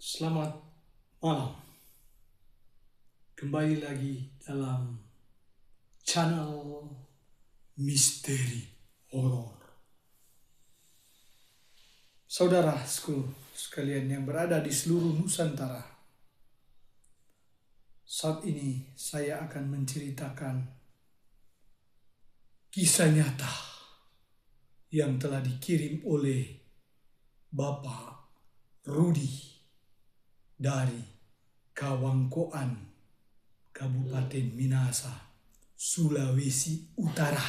Selamat malam. Kembali lagi dalam channel Misteri Horor. Saudaraku sekalian yang berada di seluruh Nusantara, saat ini saya akan menceritakan kisah nyata yang telah dikirim oleh Bapak Rudi dari Kawangkoan, Kabupaten Minahasa, Sulawesi Utara.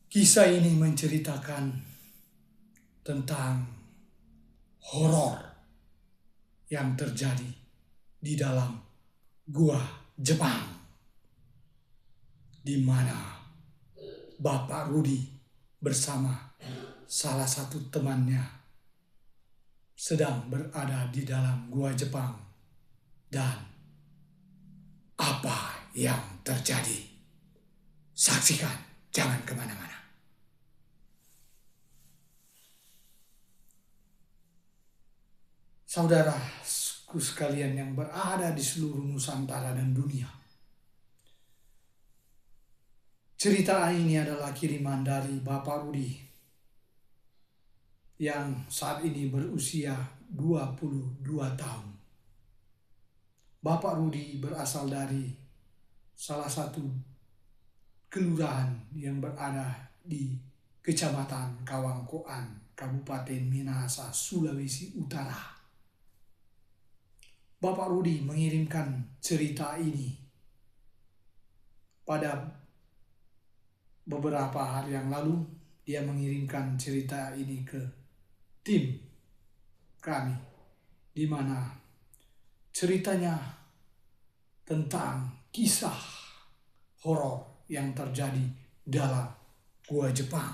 Kisah ini menceritakan tentang horor yang terjadi di dalam gua Jepang, di mana Bapak Rudi bersama salah satu temannya sedang berada di dalam gua Jepang. Dan apa yang terjadi? Saksikan, jangan kemana-mana. Saudaraku sekalian yang berada di seluruh Nusantara dan dunia, cerita ini adalah kiriman dari Bapak Rudi yang saat ini berusia 22 tahun. Bapak Rudi berasal dari salah satu kelurahan yang berada di Kecamatan Kawangkoan, Kabupaten Minahasa, Sulawesi Utara. Bapak Rudi mengirimkan cerita ini pada beberapa hari yang lalu. Dia mengirimkan cerita ini ke tim kami, di mana ceritanya tentang kisah horor yang terjadi dalam gua Jepang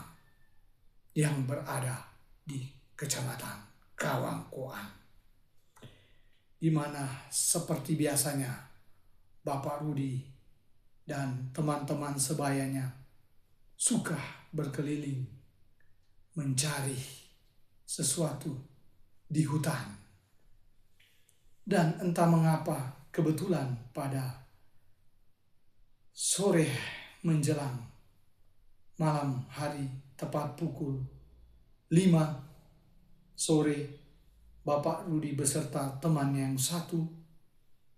yang berada di Kecamatan Kawangkoan, di mana seperti biasanya Bapak Rudi dan teman-teman sebayanya suka berkeliling mencari sesuatu di hutan. Dan entah mengapa kebetulan pada sore menjelang malam hari, tepat pukul 5 sore, Bapak Rudi beserta teman yang satu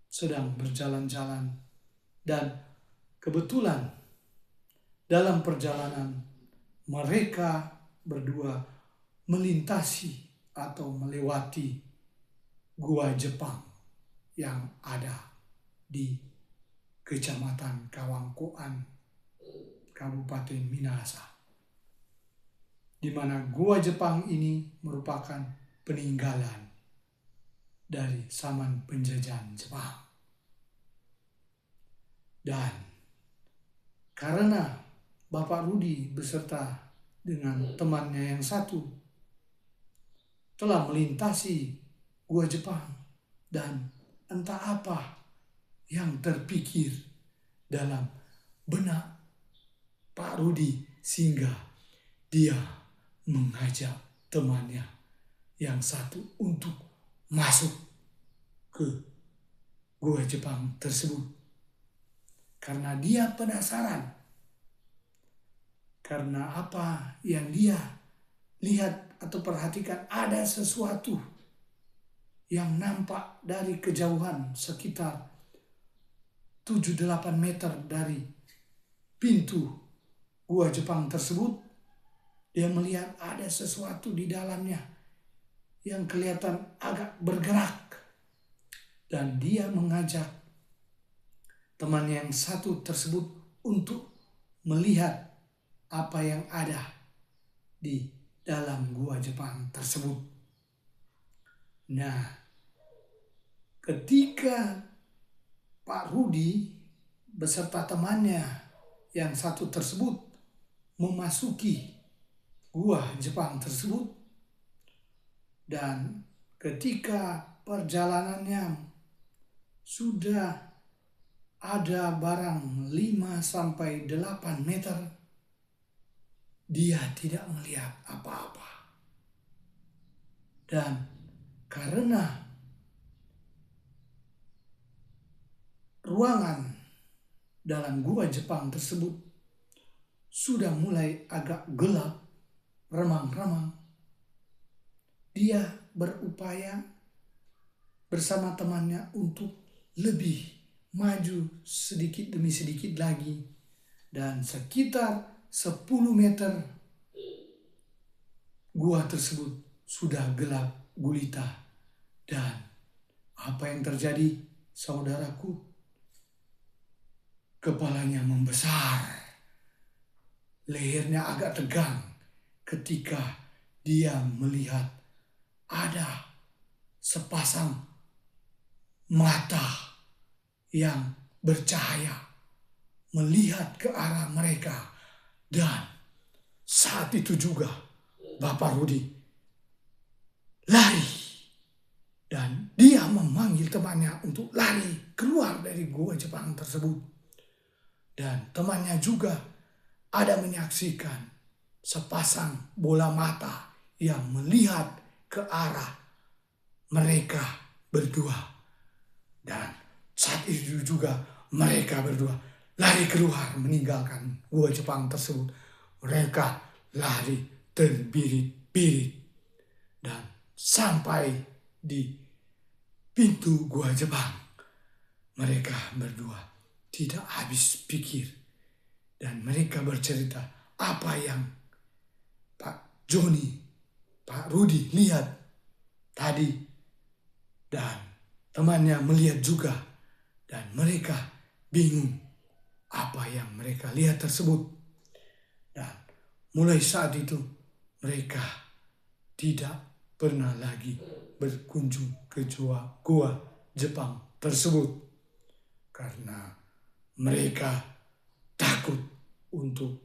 sedang berjalan-jalan, dan kebetulan dalam perjalanan mereka berdua melintasi atau melewati gua Jepang yang ada di Kecamatan Kawangkoan, Kabupaten Minahasa, di mana gua Jepang ini merupakan peninggalan dari zaman penjajahan Jepang. Dan karena Bapak Rudi beserta dengan temannya yang satu telah melintasi gua Jepang, dan entah apa yang terpikir dalam benak Pak Rudi sehingga dia mengajak temannya yang satu untuk masuk ke gua Jepang tersebut, karena dia penasaran. Karena apa yang dia lihat atau perhatikan, ada sesuatu yang nampak dari kejauhan sekitar 7-8 meter dari pintu gua Jepang tersebut. Dia melihat ada sesuatu di dalamnya yang kelihatan agak bergerak, dan dia mengajak teman yang satu tersebut untuk melihat apa yang ada di dalam gua Jepang tersebut. Nah, ketika Pak Rudi beserta temannya yang satu tersebut memasuki gua Jepang tersebut, dan ketika perjalanannya sudah ada barang 5-8 meter, dia tidak melihat apa-apa. Dan karena ruangan dalam gua Jepang tersebut sudah mulai agak gelap, remang-remang, dia berupaya bersama temannya untuk lebih maju sedikit demi sedikit lagi. Dan sekitar 10 meter gua tersebut sudah gelap gulita. Dan apa yang terjadi, saudaraku? Kepalanya membesar, lehernya agak tegang ketika dia melihat ada sepasang mata yang bercahaya melihat ke arah mereka. Dan saat itu juga Bapak Rudi lari, dan dia memanggil temannya untuk lari keluar dari gua Jepang tersebut. Dan temannya juga ada menyaksikan sepasang bola mata yang melihat ke arah mereka berdua. Dan saat itu juga mereka berdua lari keluar meninggalkan gua Jepang tersebut. Mereka lari terbirit-birit dan sampai di pintu gua Jepang. Mereka berdua tidak habis pikir dan mereka bercerita apa yang Pak Joni, Pak Rudi lihat tadi, dan temannya melihat juga, dan mereka bingung apa yang mereka lihat tersebut. Dan mulai saat itu mereka tidak pernah lagi berkunjung ke gua Jepang tersebut karena mereka takut untuk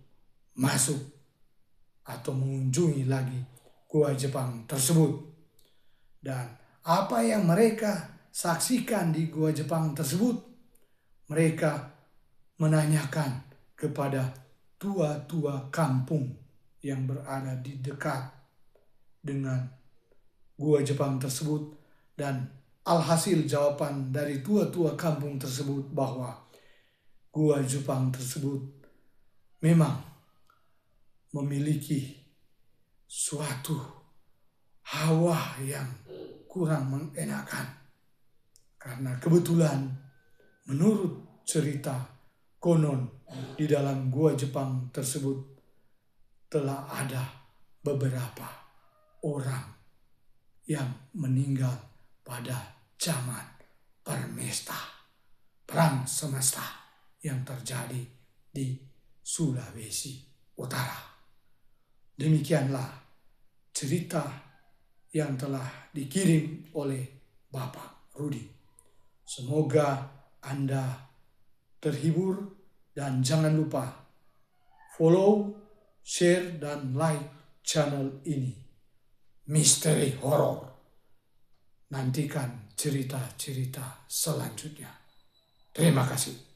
masuk atau mengunjungi lagi gua Jepang tersebut. Dan apa yang mereka saksikan di gua Jepang tersebut, mereka menanyakan kepada tua-tua kampung yang berada di dekat dengan gua Jepang tersebut. Dan alhasil jawaban dari tua-tua kampung tersebut bahwa gua Jepang tersebut memang memiliki suatu hawa yang kurang mengenakan. Karena kebetulan menurut cerita konon di dalam gua Jepang tersebut telah ada beberapa orang yang meninggal pada zaman permesta, perang semesta yang terjadi di Sulawesi Utara. Demikianlah cerita yang telah dikirim oleh Bapak Rudi. Semoga Anda terhibur dan jangan lupa follow, share, dan like channel ini. Misteri Horor. Nantikan cerita-cerita selanjutnya. Terima kasih.